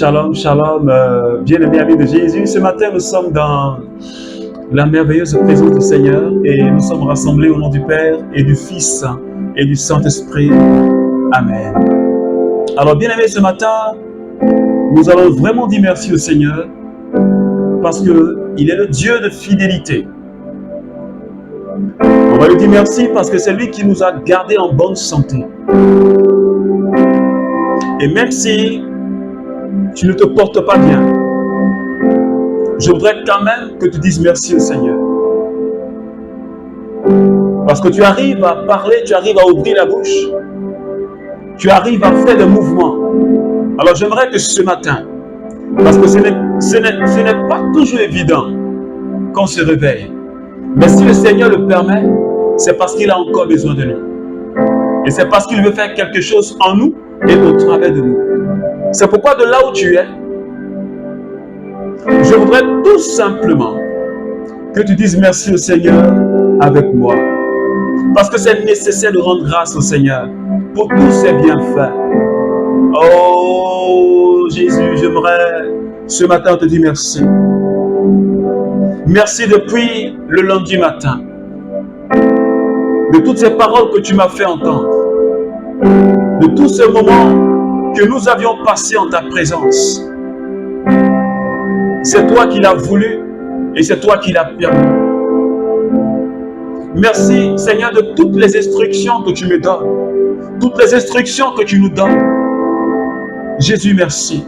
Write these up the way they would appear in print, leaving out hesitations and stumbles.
Shalom, shalom, bien-aimés amis de Jésus. Ce matin, nous sommes dans la merveilleuse présence du Seigneur et nous sommes rassemblés au nom du Père et du Fils et du Saint-Esprit. Amen. Alors, bien-aimés, ce matin, nous allons vraiment dire merci au Seigneur parce qu'il est le Dieu de fidélité. On va lui dire merci parce que c'est lui qui nous a gardés en bonne santé. Et même si tu ne te portes pas bien, je voudrais quand même que tu dises merci au Seigneur. Parce que tu arrives à parler, tu arrives à ouvrir la bouche, tu arrives à faire des mouvements. Alors j'aimerais que ce matin, parce que ce n'est pas toujours évident qu'on se réveille, mais si le Seigneur le permet, c'est parce qu'il a encore besoin de nous. Et c'est parce qu'il veut faire quelque chose en nous et au travers de nous. C'est pourquoi de là où tu es, je voudrais tout simplement que tu dises merci au Seigneur avec moi. Parce que c'est nécessaire de rendre grâce au Seigneur pour tous ses bienfaits. Oh Jésus, j'aimerais ce matin te dire merci. Merci depuis le lundi matin. De toutes ces paroles que tu m'as fait entendre. De tous ces moments que nous avions passés en ta présence. C'est toi qui l'as voulu et c'est toi qui l'as permis. Merci Seigneur de toutes les instructions que tu me donnes. Toutes les instructions que tu nous donnes. Jésus, merci.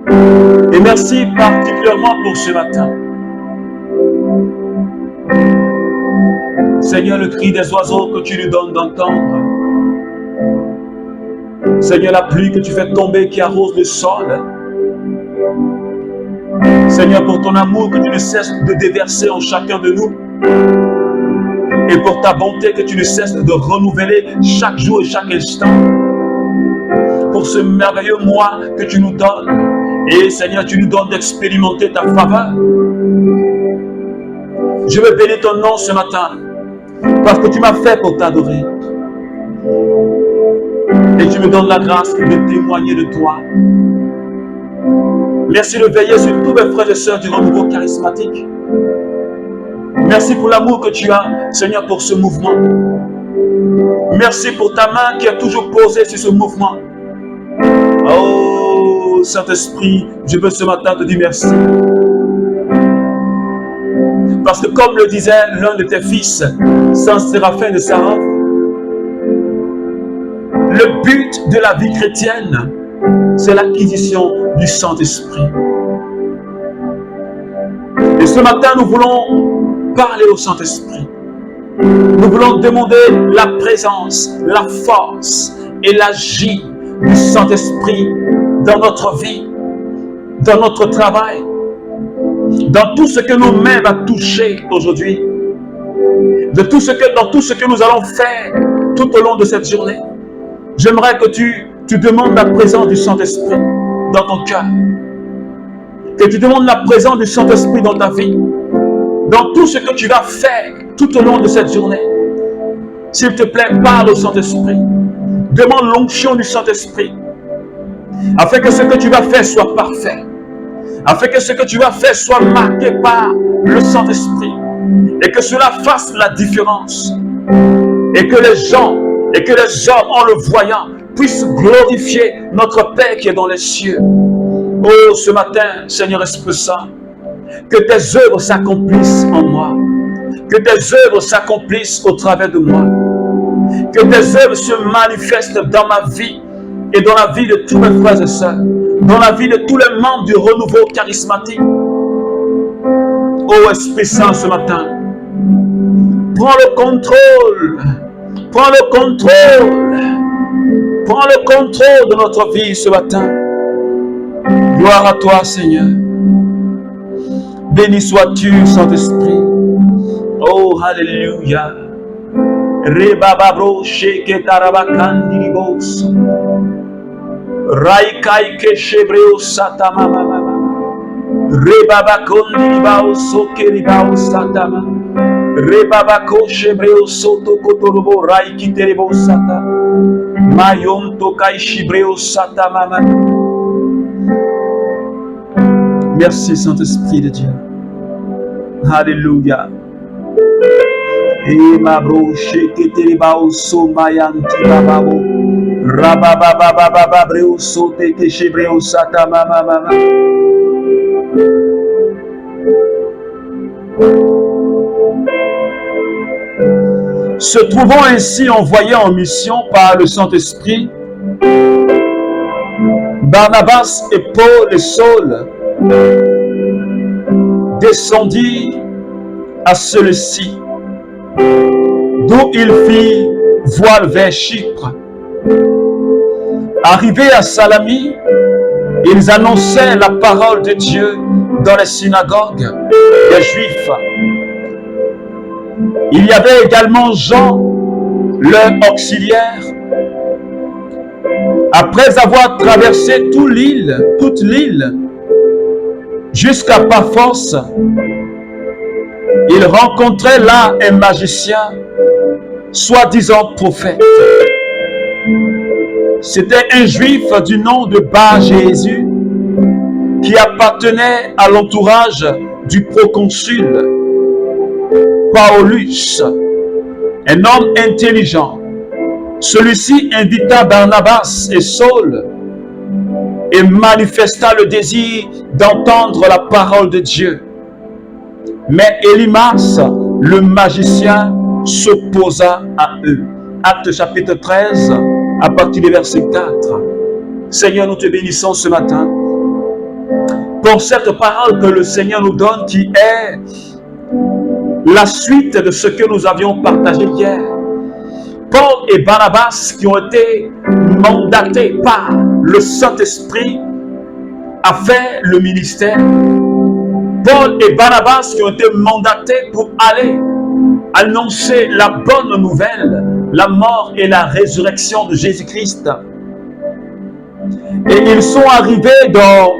Et merci particulièrement pour ce matin. Seigneur, le cri des oiseaux que tu nous donnes d'entendre. Seigneur, la pluie que tu fais tomber qui arrose le sol. Seigneur, pour ton amour que tu ne cesses de déverser en chacun de nous. Et pour ta bonté que tu ne cesses de renouveler chaque jour et chaque instant. Pour ce merveilleux mois que tu nous donnes. Et Seigneur, tu nous donnes d'expérimenter ta faveur. Je veux bénir ton nom ce matin. Parce que tu m'as fait pour t'adorer. Et tu me donnes la grâce de témoigner de toi. Merci de veiller sur tous mes frères et sœurs du renouveau charismatique. Merci pour l'amour que tu as, Seigneur, pour ce mouvement. Merci pour ta main qui est toujours posée sur ce mouvement. Oh, Saint-Esprit, je veux ce matin te dire merci. Parce que comme le disait l'un de tes fils, Saint Séraphin de Sarov, le but de la vie chrétienne, c'est l'acquisition du Saint-Esprit. Et ce matin, nous voulons parler au Saint-Esprit. Nous voulons demander la présence, la force et l'agir du Saint-Esprit dans notre vie, dans notre travail, dans tout ce que nos mains vont toucher aujourd'hui, dans tout ce que nous allons faire tout au long de cette journée. J'aimerais que tu demandes la présence du Saint-Esprit dans ton cœur. Que tu demandes la présence du Saint-Esprit dans ta vie. Dans tout ce que tu vas faire tout au long de cette journée. S'il te plaît, parle au Saint-Esprit. Demande l'onction du Saint-Esprit. Afin que ce que tu vas faire soit parfait. Afin que ce que tu vas faire soit marqué par le Saint-Esprit. Et que cela fasse la différence. Et que les gens, et que les hommes, en le voyant, puissent glorifier notre Père qui est dans les cieux. Oh, ce matin, Seigneur Esprit Saint, que tes œuvres s'accomplissent en moi. Que tes œuvres s'accomplissent au travers de moi. Que tes œuvres se manifestent dans ma vie et dans la vie de tous mes frères et sœurs. Dans la vie de tous les membres du renouveau charismatique. Oh, Esprit Saint, ce matin, prends le contrôle. Prends le contrôle. Prends le contrôle de notre vie ce matin. Gloire à toi, Seigneur. Béni sois-tu, Saint-Esprit. Oh, Alléluia. Rebababro sheke tarabakandilibos. Raikai keshebreo satama. Rebabakondilibao sokeribao satama. Rebabako shebreo soto kotorobo raiki terebo sata. Mayon tokai shibreo satama. Merci Saint-Esprit de Dieu. Alléluia. Et ma broche qui te bao so mayanti bababo. Rabababababa breo sote que chebreo sata mama. Se trouvant ainsi envoyés en mission par le Saint-Esprit, Barnabas et Paul et Saul descendirent à celui-ci, d'où il fit voile vers Chypre. Arrivés à Salamie, ils annonçaient la parole de Dieu dans les synagogues des Juifs. Il y avait également Jean, leur auxiliaire. Après avoir traversé toute l'île, jusqu'à Paphos, il rencontrait là un magicien, soi-disant prophète. C'était un juif du nom de Bar-Jésus qui appartenait à l'entourage du proconsul Paulus, un homme intelligent. Celui-ci invita Barnabas et Saul et manifesta le désir d'entendre la parole de Dieu. Mais Élymas, le magicien, s'opposa à eux. Actes chapitre 13, à partir du verset 4. Seigneur, nous te bénissons ce matin pour cette parole que le Seigneur nous donne, qui est la suite de ce que nous avions partagé hier. Paul et Barnabas qui ont été mandatés par le Saint-Esprit à faire le ministère. Paul et Barnabas qui ont été mandatés pour aller annoncer la bonne nouvelle, la mort et la résurrection de Jésus-Christ. Et ils sont arrivés dans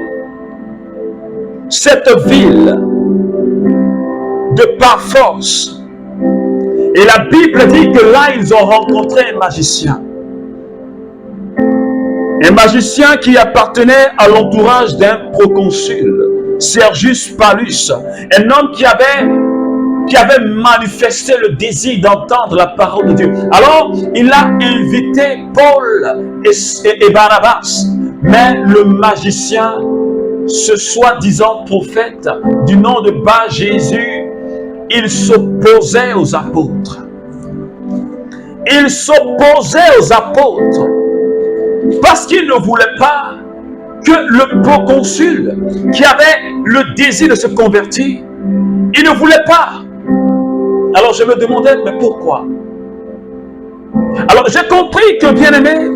cette ville de Paphos. Et la Bible dit que là, ils ont rencontré un magicien. Un magicien qui appartenait à l'entourage d'un proconsul, Sergius Paulus, un homme qui avait manifesté le désir d'entendre la parole de Dieu. Alors, il a invité Paul et Barnabas. Mais le magicien, ce soi-disant prophète du nom de Bar-Jésus, il s'opposait aux apôtres. Il s'opposait aux apôtres parce qu'il ne voulait pas que le proconsul qui avait le désir de se convertir, il ne voulait pas. Alors je me demandais, mais pourquoi? Alors j'ai compris que, bien aimé,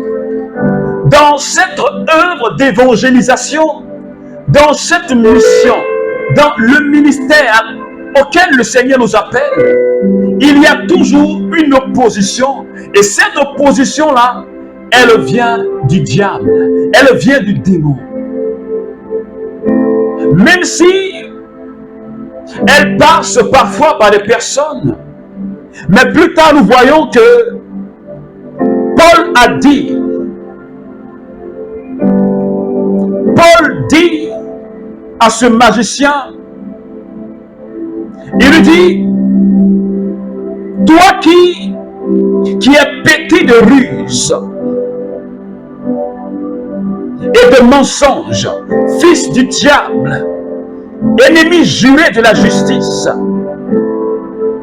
dans cette œuvre d'évangélisation, dans cette mission, dans le ministère auquel le Seigneur nous appelle, il y a toujours une opposition. Et cette opposition-là, elle vient du diable, elle vient du démon. Même si elle passe parfois par des personnes, mais plus tard nous voyons que Paul dit à ce magicien, il lui dit, toi qui es pétri de ruse et de mensonges, fils du diable, ennemi juré de la justice,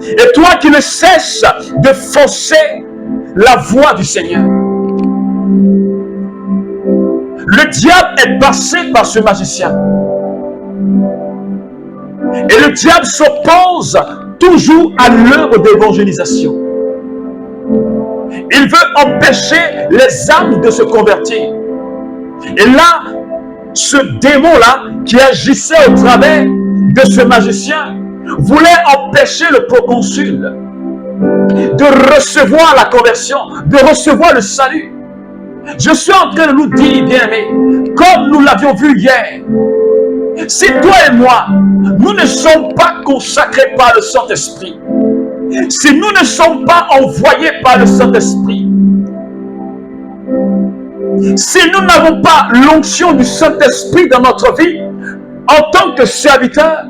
et toi qui ne cesses de fausser la voix du Seigneur. Le diable est passé par ce magicien. Et le diable s'oppose toujours à l'œuvre d'évangélisation. Il veut empêcher les âmes de se convertir. Et là, ce démon-là, qui agissait au travers de ce magicien, voulait empêcher le proconsul de recevoir la conversion, de recevoir le salut. Je suis en train de nous dire, bien aimés, comme nous l'avions vu hier, si toi et moi, nous ne sommes pas consacrés par le Saint-Esprit, si nous ne sommes pas envoyés par le Saint-Esprit, si nous n'avons pas l'onction du Saint-Esprit dans notre vie, en tant que serviteurs,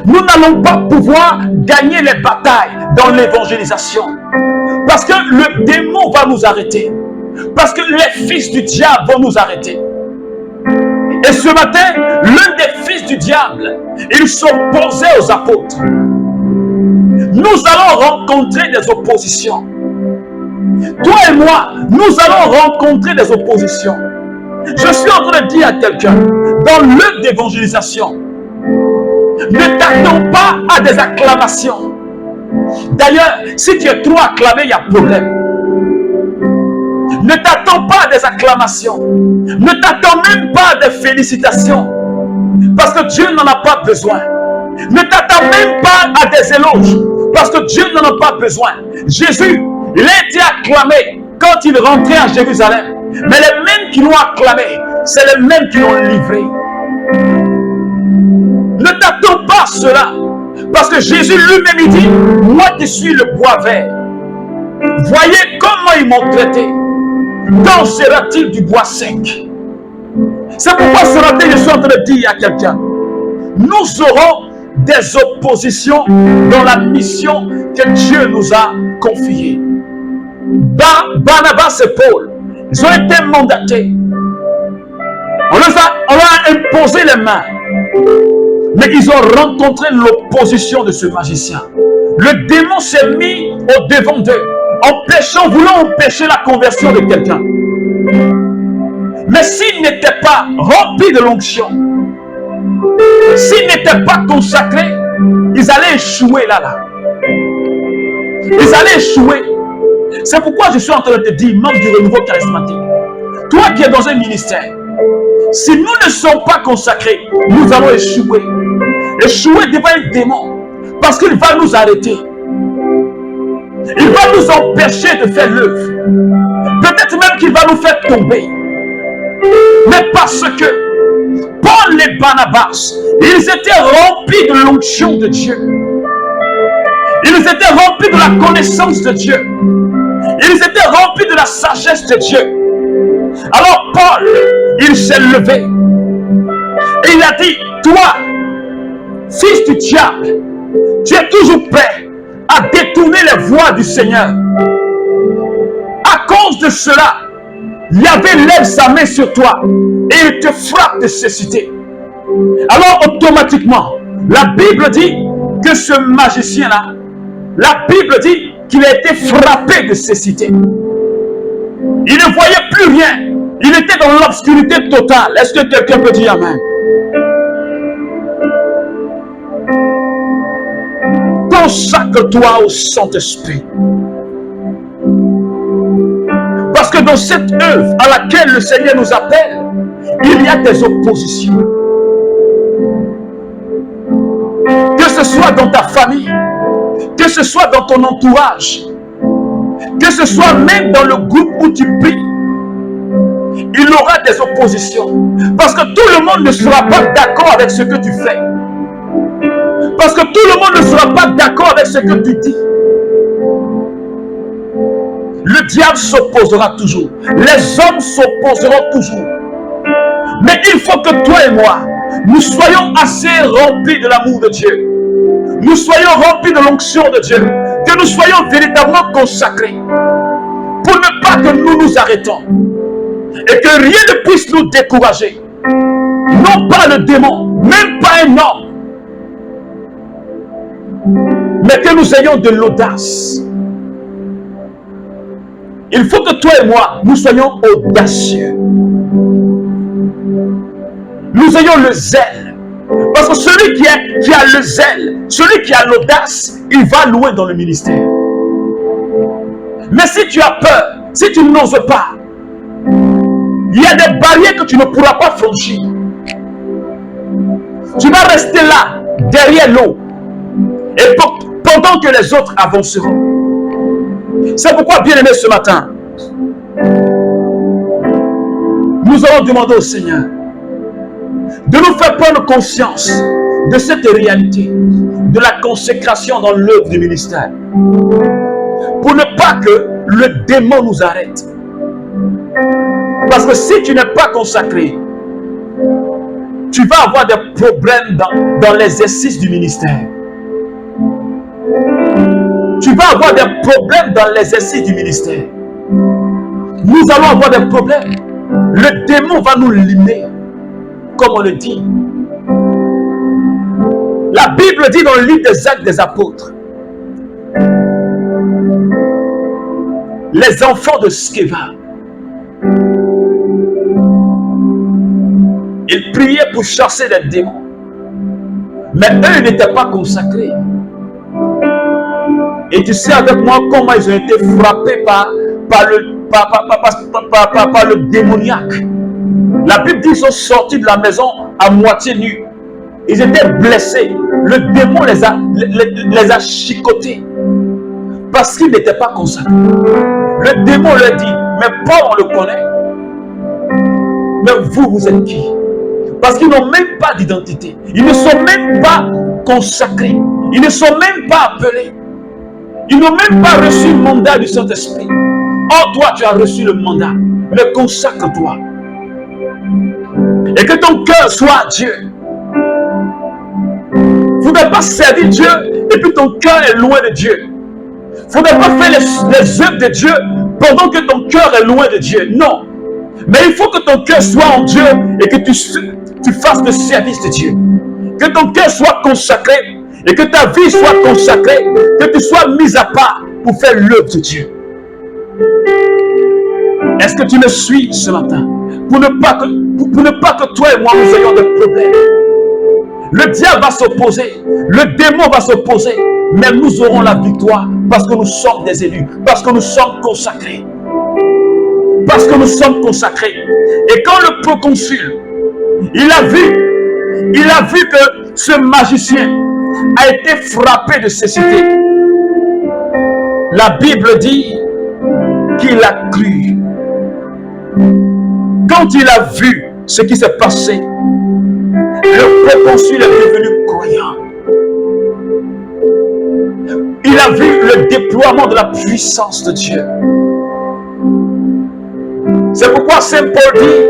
nous n'allons pas pouvoir gagner les batailles dans l'évangélisation. Parce que le démon va nous arrêter. Parce que les fils du diable vont nous arrêter. Et ce matin, l'un des fils du diable, il s'opposait aux apôtres. Nous allons rencontrer des oppositions. Toi et moi, nous allons rencontrer des oppositions. Je suis en train de dire à quelqu'un, dans l'œuvre d'évangélisation, ne t'attends pas à des acclamations. D'ailleurs, si tu es trop acclamé, il y a problème. Ne t'attends pas à des acclamations. Ne t'attends même pas à des félicitations. Parce que Dieu n'en a pas besoin. Ne t'attends même pas à des éloges. Parce que Dieu n'en a pas besoin. Jésus, il a été acclamé quand il rentrait à Jérusalem. Mais les mêmes qui l'ont acclamé, c'est les mêmes qui l'ont livré. Ne t'attends pas à cela. Parce que Jésus lui-même il dit, moi qui suis le bois vert, voyez comment ils m'ont traité. Quand sera-t-il du bois sec? C'est pourquoi ce matin je suis en train de dire à quelqu'un, nous aurons des oppositions dans la mission que Dieu nous a confiée. Barnabas et Paul, ils ont été mandatés. On leur a imposé les mains. Mais ils ont rencontré l'opposition de ce magicien. Le démon s'est mis au devant d'eux, voulant empêcher la conversion de quelqu'un. Mais s'il n'était pas rempli de l'onction, s'il n'était pas consacré, ils allaient échouer là. Ils allaient échouer. C'est pourquoi je suis en train de te dire, membre du renouveau charismatique, toi qui es dans un ministère, si nous ne sommes pas consacrés, nous allons échouer. Échouer devant un démon. Parce qu'il va nous arrêter. Il va nous empêcher de faire l'œuvre. Peut-être même qu'il va nous faire tomber. Mais parce que Paul et Barnabas, ils étaient remplis de l'onction de Dieu. Ils étaient remplis de la connaissance de Dieu. Ils étaient remplis de la sagesse de Dieu. Alors Paul, il s'est levé. Et il a dit, toi, fils du diable, tu es toujours prêt à détourner les voies du Seigneur. À cause de cela, Yahvé lève sa main sur toi et il te frappe de cécité. Alors automatiquement, la Bible dit que ce magicien-là, la Bible dit qu'il a été frappé de cécité. Il ne voyait plus rien. Il était dans l'obscurité totale. Est-ce que quelqu'un peut dire amen? Consacre-toi au Saint-Esprit. Parce que dans cette œuvre à laquelle le Seigneur nous appelle, il y a des oppositions. Que ce soit dans ta famille, que ce soit dans ton entourage, que ce soit même dans le groupe où tu pries, il y aura des oppositions. Parce que tout le monde ne sera pas d'accord avec ce que tu fais. Parce que tout le monde ne sera pas d'accord avec ce que tu dis. Le diable s'opposera toujours. Les hommes s'opposeront toujours. Mais il faut que toi et moi, nous soyons assez remplis de l'amour de Dieu. Nous soyons remplis de l'onction de Dieu. Que nous soyons véritablement consacrés. Pour ne pas que nous nous arrêtons. Et que rien ne puisse nous décourager. Non pas le démon, même pas un homme. Mais que nous ayons de l'audace. Il faut que toi et moi, nous soyons audacieux. Nous ayons le zèle. Parce que celui qui a le zèle, celui qui a l'audace, il va loin dans le ministère. Mais si tu as peur, si tu n'oses pas, il y a des barrières que tu ne pourras pas franchir. Tu vas rester là, derrière l'eau. Et pendant que les autres avanceront. C'est pourquoi, bien aimé, ce matin, nous allons demander au Seigneur de nous faire prendre conscience de cette réalité, de la consécration dans l'œuvre du ministère. Pour ne pas que le démon nous arrête. Parce que si tu n'es pas consacré, Tu vas avoir des problèmes dans l'exercice du ministère. Tu vas avoir des problèmes dans l'exercice du ministère. Nous allons avoir des problèmes. Le démon va nous limer, comme on le dit. La Bible dit dans le livre des Actes des Apôtres, les enfants de Sceva, ils priaient pour chasser les démons. Mais eux n'étaient pas consacrés. Et tu sais avec moi comment ils ont été frappés par le démoniaque. La Bible dit qu'ils sont sortis de la maison à moitié nus. Ils étaient blessés. Le démon les a chicotés. Parce qu'ils n'étaient pas consacrés. Le démon leur dit, mais Paul on le connaît. Mais vous êtes qui? Parce qu'ils n'ont même pas d'identité. Ils ne sont même pas consacrés. Ils ne sont même pas appelés. Ils n'ont même pas reçu le mandat du Saint-Esprit. Or, toi, tu as reçu le mandat. Mais consacre-toi. Et que ton cœur soit à Dieu. Vous ne pouvez pas servir Dieu et puis ton cœur est loin de Dieu. Vous ne pouvez pas faire les œuvres de Dieu pendant que ton cœur est loin de Dieu. Non. Mais il faut que ton cœur soit en Dieu et que tu fasses le service de Dieu. Que ton cœur soit consacré et que ta vie soit consacrée, que tu sois mis à part pour faire l'œuvre de Dieu. Est-ce que tu me suis ce matin? Pour ne pas que toi et moi nous ayons des problèmes. Le diable va s'opposer, le démon va s'opposer, mais nous aurons la victoire parce que nous sommes des élus, parce que nous sommes consacrés. Parce que nous sommes consacrés. Et quand le proconsul, il a vu que ce magicien a été frappé de cécité. La Bible dit qu'il a cru. Quand il a vu ce qui s'est passé, le proconsul est devenu croyant. Il a vu le déploiement de la puissance de Dieu. C'est pourquoi Saint Paul dit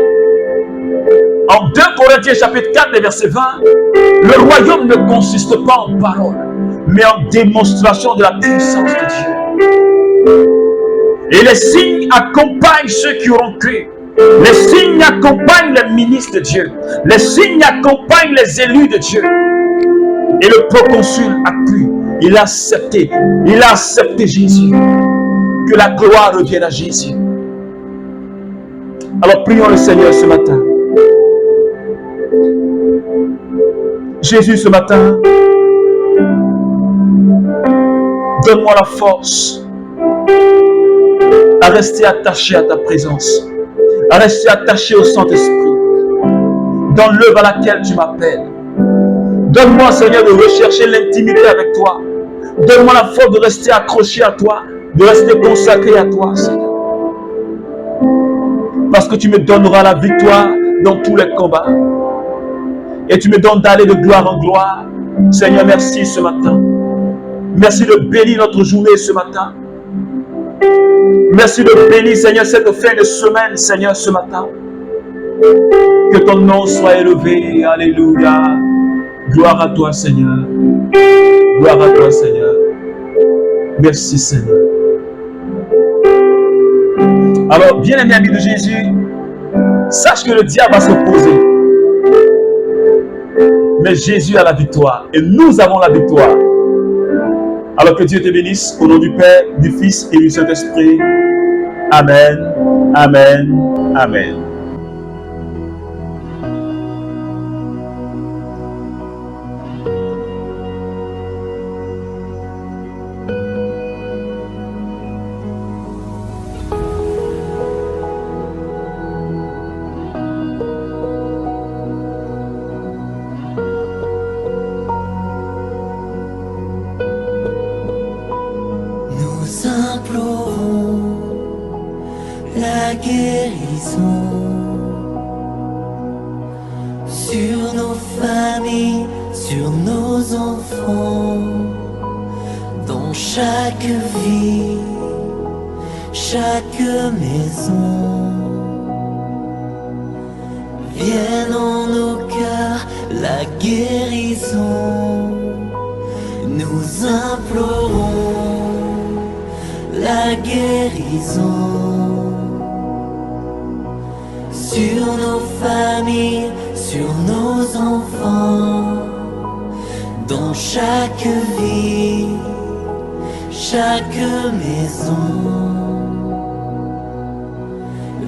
en 2 Corinthiens chapitre 4 verset 20, le royaume ne consiste pas en paroles, mais en démonstration de la puissance de Dieu. Et les signes accompagnent ceux qui auront cru. Les signes accompagnent les ministres de Dieu. Les signes accompagnent les élus de Dieu. Et le proconsul a cru. Il a accepté Jésus. Que la gloire revienne à Jésus. Alors prions le Seigneur ce matin. Jésus, ce matin, donne-moi la force à rester attaché à ta présence, à rester attaché au Saint-Esprit, dans l'œuvre à laquelle tu m'appelles. Donne-moi, Seigneur, de rechercher l'intimité avec toi. Donne-moi la force de rester accroché à toi, de rester consacré à toi, Seigneur. Parce que tu me donneras la victoire dans tous les combats. Et tu me donnes d'aller de gloire en gloire. Seigneur, merci ce matin. Merci de bénir notre journée ce matin. Merci de bénir, Seigneur, cette fin de semaine, Seigneur, ce matin. Que ton nom soit élevé. Alléluia. Gloire à toi, Seigneur. Gloire à toi, Seigneur. Merci, Seigneur. Alors, bien-aimé ami de Jésus, sache que le diable va s'opposer. Mais Jésus a la victoire. Et nous avons la victoire. Alors que Dieu te bénisse. Au nom du Père, du Fils et du Saint-Esprit. Amen. Amen. Amen. La guérison sur nos familles, sur nos enfants, dans chaque vie, chaque maison. Viens en nos cœurs. la guérison. Nous implorons la guérison sur nos familles, sur nos enfants, dans chaque vie, chaque maison.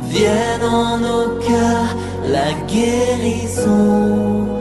Vienne en nos cœurs la guérison.